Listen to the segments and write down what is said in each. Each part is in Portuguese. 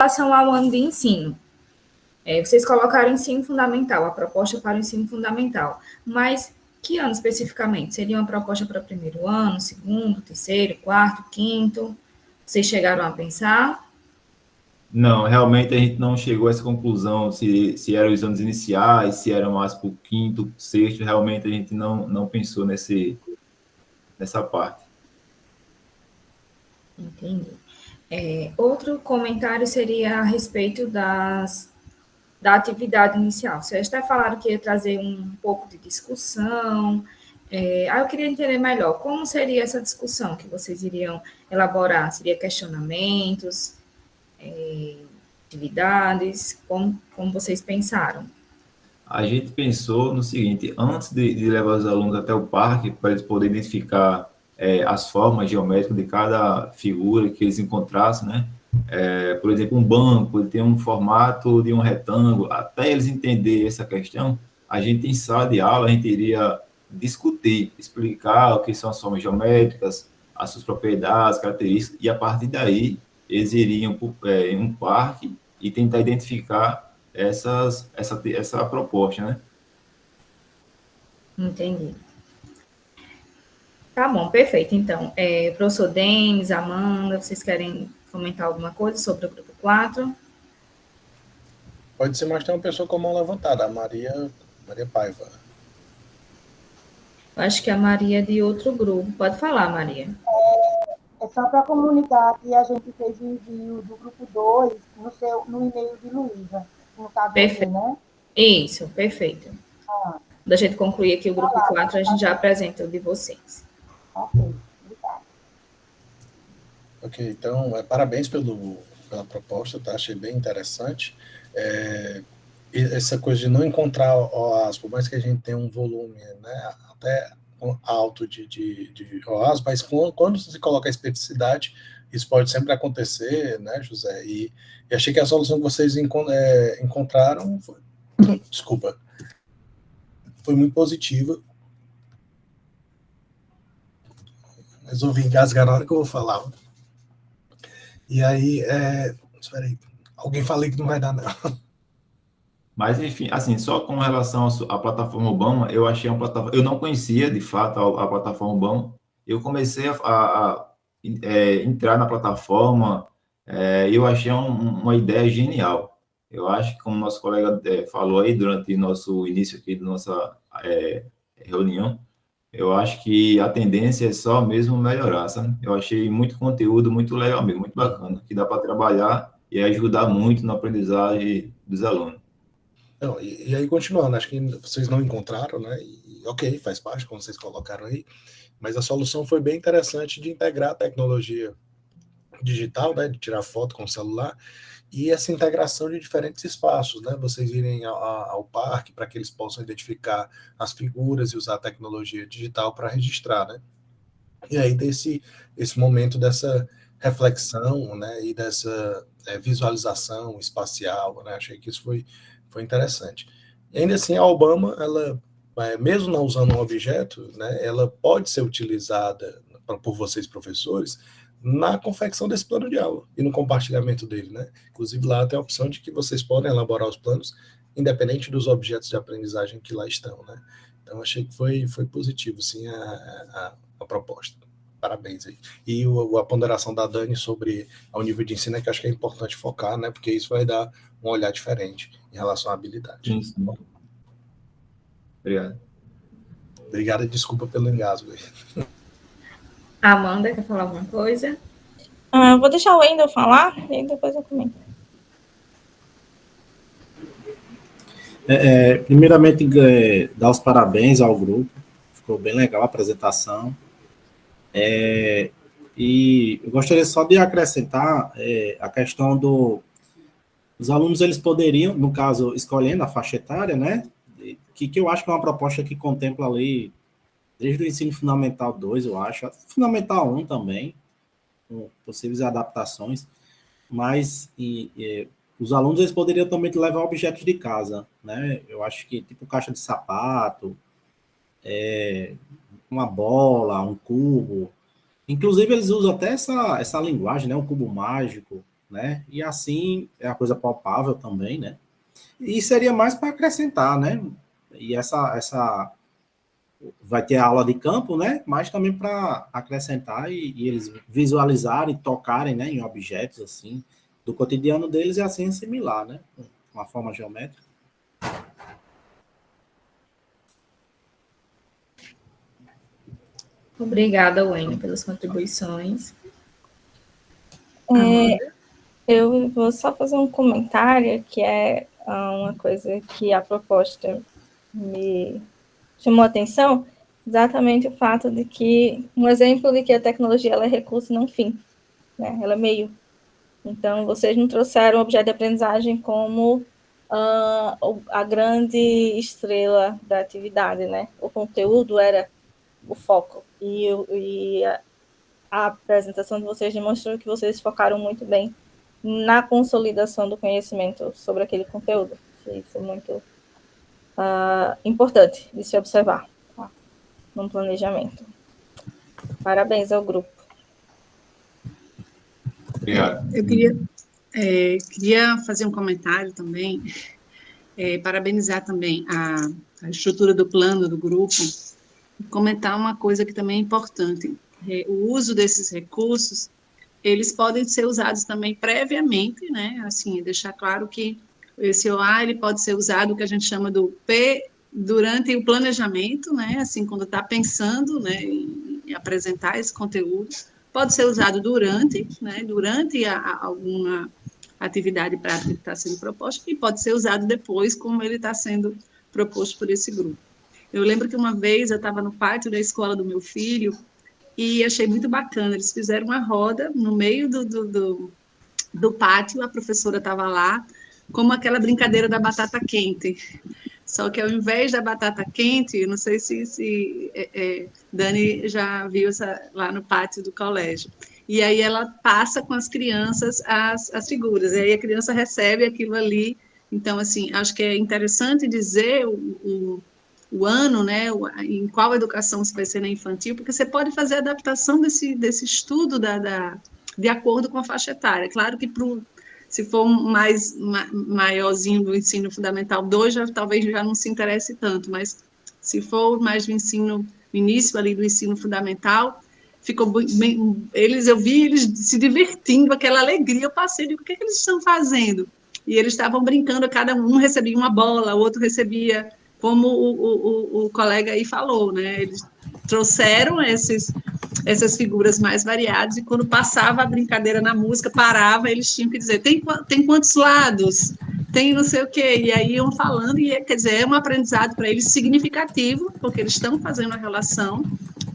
relação ao ano de ensino, vocês colocaram ensino fundamental, a proposta para o ensino fundamental, mas que ano especificamente? Seria uma proposta para primeiro ano, segundo, terceiro, quarto, quinto? Vocês chegaram a pensar? Não, realmente a gente não chegou a essa conclusão, se eram os anos iniciais, se era mais para o quinto, sexto, realmente a gente não pensou nessa parte. Entendi. Outro comentário seria a respeito da atividade inicial. Vocês até falaram que ia trazer um pouco de discussão. Eu queria entender melhor como seria essa discussão que vocês iriam elaborar. Seria questionamentos, atividades, como vocês pensaram? A gente pensou no seguinte, antes de levar os alunos até o parque, para eles poderem identificar as formas geométricas de cada figura que eles encontrassem, né? Por exemplo, um banco, ele tem um formato de um retângulo, até eles entenderem essa questão, a gente em sala de aula, a gente iria discutir, explicar o que são as formas geométricas, as suas propriedades, características, e a partir daí eles iriam em um parque e tentar identificar essa proposta, né? Entendi. Tá bom, perfeito. Então, professor Denis, Amanda, vocês querem comentar alguma coisa sobre o grupo 4? Pode ser, mas tem uma pessoa com a mão levantada, a Maria Paiva. Acho que a Maria é de outro grupo. Pode falar, Maria. É só para comunicar que a gente fez o envio do grupo 2 no e-mail de Luísa, no caso, perfeito, né? Isso, perfeito. Quando a gente concluir aqui o grupo 4, a gente já apresenta o de vocês. Ok, obrigada. Ok, então, parabéns pela proposta, tá? Achei bem interessante. Essa coisa de não encontrar OAS, por mais que a gente tenha um volume, né, até alto de OAS, mas quando se coloca a especificidade, isso pode sempre acontecer, né, José? E achei que a solução que vocês encontraram foi muito positiva. Resolvi engasgar na hora que eu vou falar. E aí, espera aí, alguém falei que não vai dar, não. Mas, enfim, assim, só com relação à plataforma Obama, eu achei uma plataforma... Eu não conhecia, de fato, a plataforma Obama. Eu comecei a entrar na plataforma e eu achei uma ideia genial. Eu acho que, como nosso colega falou aí durante nosso início aqui da nossa reunião, eu acho que a tendência é só mesmo melhorar, sabe? Eu achei muito conteúdo, muito legal mesmo, muito bacana, que dá para trabalhar e ajudar muito na aprendizagem dos alunos. Não, e aí, continuando, acho que vocês não encontraram, né? E, ok, faz parte, como vocês colocaram aí, mas a solução foi bem interessante de integrar a tecnologia digital, né? De tirar foto com o celular, e essa integração de diferentes espaços, né? Vocês irem ao parque para que eles possam identificar as figuras e usar a tecnologia digital para registrar, né? E aí, esse momento dessa reflexão, né? E dessa visualização espacial, né? Achei que isso foi interessante. E ainda assim, a Obama, ela, mesmo não usando um objeto, né, ela pode ser utilizada por vocês, professores, na confecção desse plano de aula e no compartilhamento dele, né? Inclusive, lá tem a opção de que vocês podem elaborar os planos independente dos objetos de aprendizagem que lá estão, né? Então, achei que foi positivo, sim, a proposta. Parabéns aí. E a ponderação da Dani sobre o nível de ensino é que eu acho que é importante focar, né? Porque isso vai dar um olhar diferente em relação à habilidade. Sim, sim. Obrigado. Obrigado e desculpa pelo engasgo aí. Amanda, quer falar alguma coisa? Vou deixar o Wendel falar e aí depois eu comento. Primeiramente, dar os parabéns ao grupo. Ficou bem legal a apresentação. E eu gostaria só de acrescentar a questão os alunos, eles poderiam, no caso, escolhendo a faixa etária, né? Que eu acho que é uma proposta que contempla ali, desde o ensino fundamental 2, eu acho, fundamental 1 também, com possíveis adaptações, mas os alunos, eles poderiam também levar objetos de casa, né? Eu acho que, tipo, caixa de sapato, uma bola, um cubo. Inclusive, eles usam até essa linguagem, né? Um cubo mágico. né? E assim é uma coisa palpável também, né? E seria mais para acrescentar, né? E essa vai ter a aula de campo, né? Mas também para acrescentar e eles visualizarem, tocarem, né? Em objetos assim do cotidiano deles e assim assimilar, né? Uma forma geométrica. Obrigada, Wayne, pelas contribuições. Eu vou só fazer um comentário, que é uma coisa que a proposta me chamou a atenção, exatamente o fato de que, um exemplo de que a tecnologia ela é recurso e não fim, né? Ela é meio. Então, vocês não trouxeram o objeto de aprendizagem como a grande estrela da atividade, né? O conteúdo era o foco. E a apresentação de vocês demonstrou que vocês focaram muito bem na consolidação do conhecimento sobre aquele conteúdo. Isso é muito importante de se observar, tá? No planejamento. Parabéns ao grupo. Obrigado. Eu queria fazer um comentário também, parabenizar também a estrutura do plano do grupo, e comentar uma coisa que também é importante. O uso desses recursos, eles podem ser usados também previamente, né? Assim, deixar claro que esse OA ele pode ser usado, o que a gente chama do durante o planejamento, né? Assim, quando está pensando, né, em apresentar esse conteúdo, pode ser usado durante, né? Durante alguma atividade prática que está sendo proposta, e pode ser usado depois, como ele está sendo proposto por esse grupo. Eu lembro que uma vez eu estava no pátio da escola do meu filho e achei muito bacana. Eles fizeram uma roda no meio do pátio, a professora estava lá, como aquela brincadeira da batata quente. Só que ao invés da batata quente, não sei se Dani já viu lá no pátio do colégio. E aí ela passa com as crianças as figuras, e aí a criança recebe aquilo ali. Então, assim, acho que é interessante dizer o ano, né, em qual educação se vai ser na infantil, porque você pode fazer a adaptação desse estudo de acordo com a faixa etária. Claro que se for maiorzinho do ensino fundamental 2, talvez já não se interesse tanto, mas se for mais do ensino, início ali do ensino fundamental, ficou bem, eu vi eles se divertindo, aquela alegria, eu passei, digo, o que eles estão fazendo? E eles estavam brincando, cada um recebia uma bola, o outro recebia, como o colega aí falou, né? Eles trouxeram essas figuras mais variadas, e quando passava a brincadeira na música, parava, eles tinham que dizer, tem quantos lados? Tem não sei o quê, e aí iam falando, e quer dizer, é um aprendizado para eles significativo, porque eles estão fazendo a relação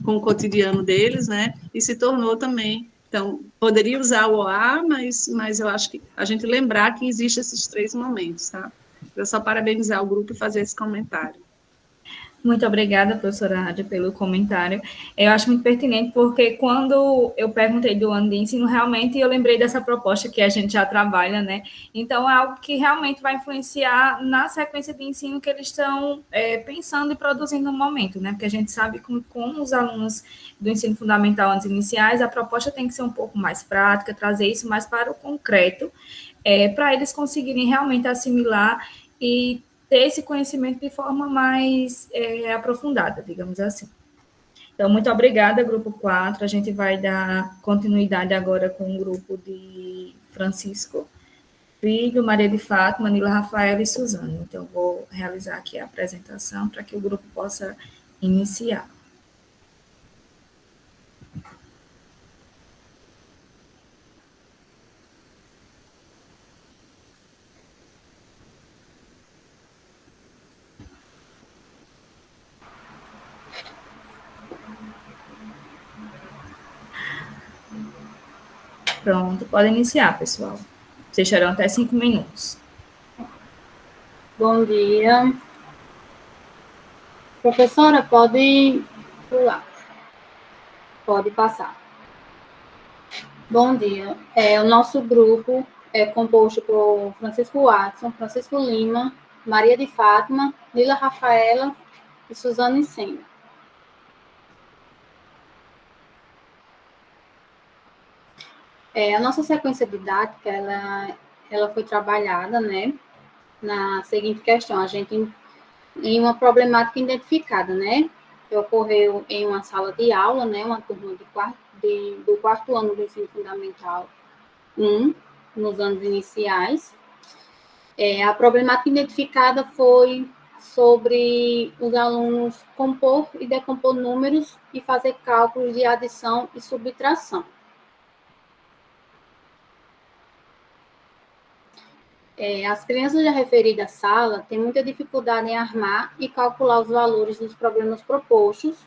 com o cotidiano deles, né, e se tornou também, então, poderia usar o OA, mas eu acho que a gente lembrar que existem esses 3 momentos, tá? Eu só parabenizar o grupo e fazer esse comentário. Muito obrigada, professora Nádia, pelo comentário. Eu acho muito pertinente, porque quando eu perguntei do ano de ensino, realmente eu lembrei dessa proposta que a gente já trabalha, né? Então, é algo que realmente vai influenciar na sequência de ensino que eles estão pensando e produzindo no momento, né? Porque a gente sabe que com os alunos do ensino fundamental antes iniciais, a proposta tem que ser um pouco mais prática, trazer isso mais para o concreto, para eles conseguirem realmente assimilar e ter esse conhecimento de forma mais aprofundada, digamos assim. Então, muito obrigada, Grupo 4. A gente vai dar continuidade agora com o grupo de Francisco Filho, Maria de Fátima, Nila Rafaela e Suzana. Então, vou realizar aqui a apresentação para que o grupo possa iniciar. Pronto, pode iniciar, pessoal. Vocês terão até 5 minutos. Bom dia. Professora, pode pular. Pode passar. Bom dia. O nosso grupo é composto por Francisco Watson, Francisco Lima, Maria de Fátima, Nila Rafaela e Suzane Senna. A nossa sequência didática, ela foi trabalhada, né, na seguinte questão, a gente, em uma problemática identificada, né, que ocorreu em uma sala de aula, né, uma turma do quarto ano do ensino fundamental 1, nos anos iniciais. A problemática identificada foi sobre os alunos compor e decompor números e fazer cálculos de adição e subtração. As crianças da referida sala têm muita dificuldade em armar e calcular os valores dos problemas propostos.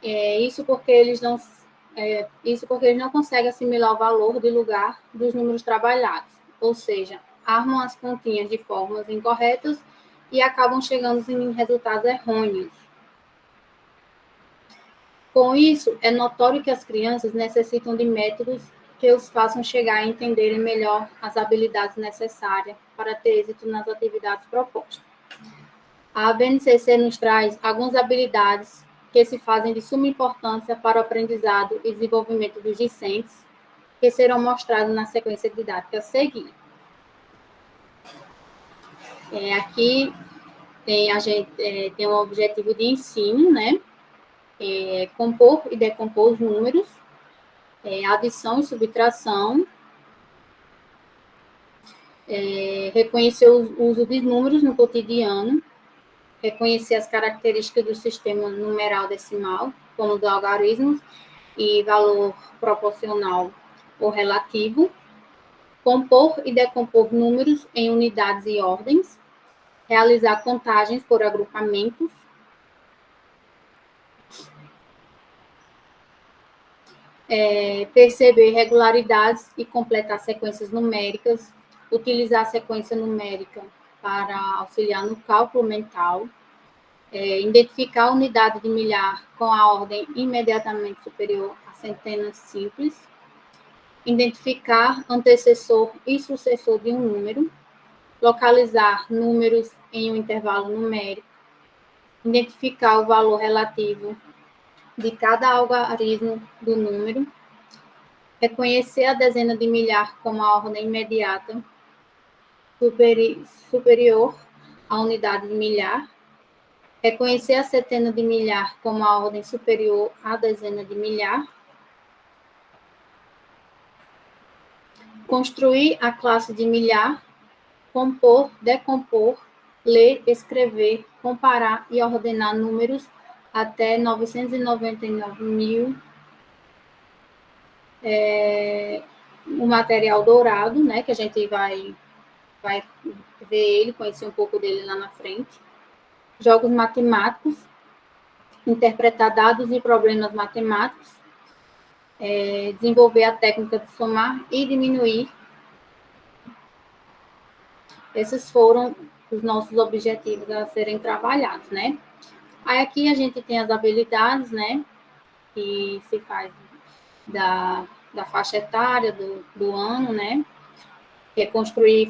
Isso porque eles não conseguem assimilar o valor de lugar dos números trabalhados, ou seja, armam as continhas de formas incorretas e acabam chegando em resultados errôneos. Com isso, é notório que as crianças necessitam de métodos que os façam chegar a entenderem melhor as habilidades necessárias para ter êxito nas atividades propostas. A BNCC nos traz algumas habilidades que se fazem de suma importância para o aprendizado e desenvolvimento dos discentes, que serão mostrados na sequência didática a seguir. Aqui a gente tem um objetivo de ensino, né? Compor e decompor os números, adição e subtração, reconhecer o uso de números no cotidiano, reconhecer as características do sistema numeral decimal, como dos algarismos e valor proporcional ou relativo, compor e decompor números em unidades e ordens, realizar contagens por agrupamentos, perceber regularidades e completar sequências numéricas, utilizar a sequência numérica para auxiliar no cálculo mental, identificar a unidade de milhar com a ordem imediatamente superior a centenas simples, identificar antecessor e sucessor de um número, localizar números em um intervalo numérico, identificar o valor relativo de cada algarismo do número, reconhecer a dezena de milhar como a ordem imediata superior à unidade de milhar, reconhecer a centena de milhar como a ordem superior à dezena de milhar, construir a classe de milhar, compor, decompor, ler, escrever, comparar e ordenar números até 999.000, o material dourado, né, que a gente vai ver ele, conhecer um pouco dele lá na frente. Jogos matemáticos, interpretar dados e problemas matemáticos, desenvolver a técnica de somar e diminuir. Esses foram os nossos objetivos a serem trabalhados, né? Aí aqui a gente tem as habilidades, né? Que se faz da faixa etária do ano, né? Que é construir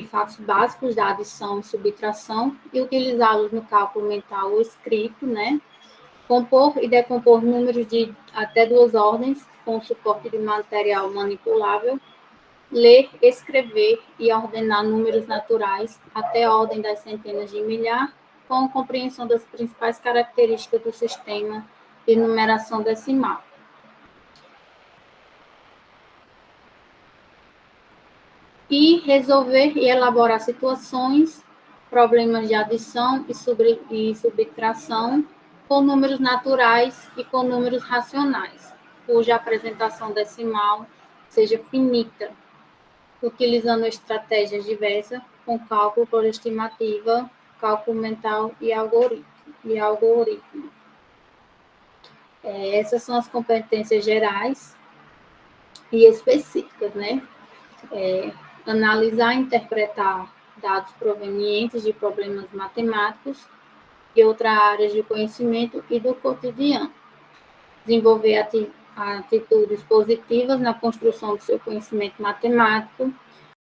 fatos básicos da adição e subtração e utilizá-los no cálculo mental ou escrito, né? Compor e decompor números de até 2 ordens com suporte de material manipulável, ler, escrever e ordenar números naturais até a ordem das centenas de milhar, com compreensão das principais características do sistema de numeração decimal. E resolver e elaborar situações, problemas de adição e subtração com números naturais e com números racionais, cuja apresentação decimal seja finita, utilizando estratégias diversas com cálculo por estimativa, cálculo mental e algoritmo. Essas são as competências gerais e específicas, né? Analisar e interpretar dados provenientes de problemas matemáticos e outras áreas de conhecimento e do cotidiano. Desenvolver atitudes positivas na construção do seu conhecimento matemático,